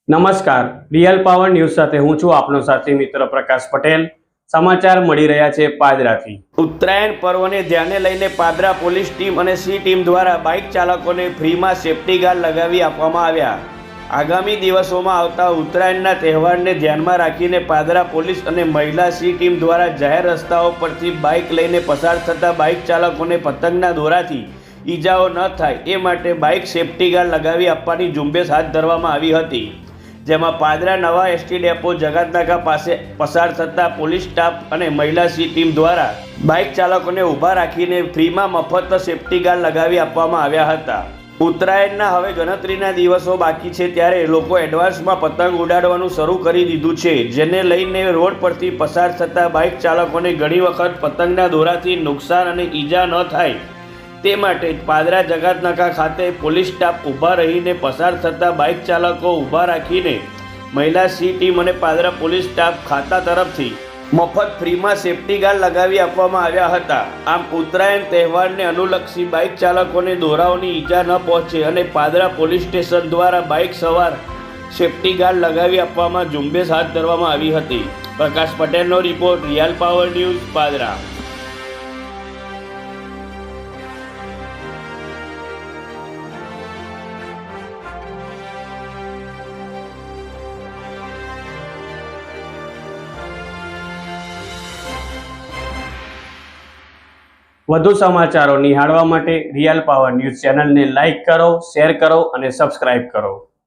નમસ્કાર, real power news સાથે હું છું આપનો સાથી મિત્ર પ્રકાશ પટેલ। સમાચાર મળી રહ્યા છે પાદરાથી। ઉત્તરાયણ પર્વને ધ્યાને લઈને પાદરા પોલીસ ટીમ અને સી ટીમ દ્વારા બાઇક ચાલકોને ફ્રીમાં સેફટી ગાર્ડ લગાવી આપવામાં આવ્યા। આગામી દિવસોમાં આવતા ઉત્તરાયણના તહેવારને ધ્યાનમાં રાખીને પાદરા પોલીસ અને મહિલા સી ટીમ દ્વારા જાહેર રસ્તાઓ પરથી બાઇક લઈને પસાર થતા બાઇક ચાલકોને પતંગના દોરાથી ઈજાઓ ન થાય એ માટે બાઇક સેફટી ગાર્ડ લગાવી આપવાની ઝુંબેશ હાથ ધરવામાં આવી હતી, જેમાં પાદરા નવા એસટી ડેપો જગાતનાકા પાસે પસાર થતા પોલીસ સ્ટાફ અને મહિલા સી ટીમ દ્વારા બાઇક ચાલકોને ઊભા રાખીને ફ્રીમાં મફત સેફટી ગાર્ડ લગાવી આપવામાં આવ્યા હતા। ઉત્તરાયણના હવે ગણતરીના દિવસો બાકી છે ત્યારે લોકો એડવાન્સમાં પતંગ ઉડાડવાનું શરૂ કરી દીધું છે, જેને લઈને રોડ પરથી પસાર થતા બાઇક ચાલકોને ઘણી વખત પતંગના દોરાથી નુકસાન અને ઈજા ન થાય તે માટે પાદરા જગાતનાકા ખાતે પોલીસ સ્ટાફ ઊભા રહીને પસાર થતા બાઇક ચાલકો ઊભા રાખીને મહિલા સી ટીમ અને પાદરા પોલીસ સ્ટાફ ખાતા તરફથી મફત ફ્રીમાં સેફટી ગાર્ડ લગાવી આપવામાં આવ્યા હતા। આમ ઉત્તરાયણ તહેવારને અનુલક્ષી બાઇક ચાલકોને દોરાઓની ઈજા ન પહોંચે અને પાદરા પોલીસ સ્ટેશન દ્વારા બાઇક સવાર સેફટી ગાર્ડ લગાવી આપવામાં ઝુંબેશ હાથ ધરવામાં આવી હતી। પ્રકાશ પટેલનો report, real power news, Padra. વધુ સમાચારો નિહાળવા માટે રિયલ પાવર ન્યૂઝ ચેનલને લાઇક કરો, શેર કરો અને સબસ્ક્રાઇબ કરો।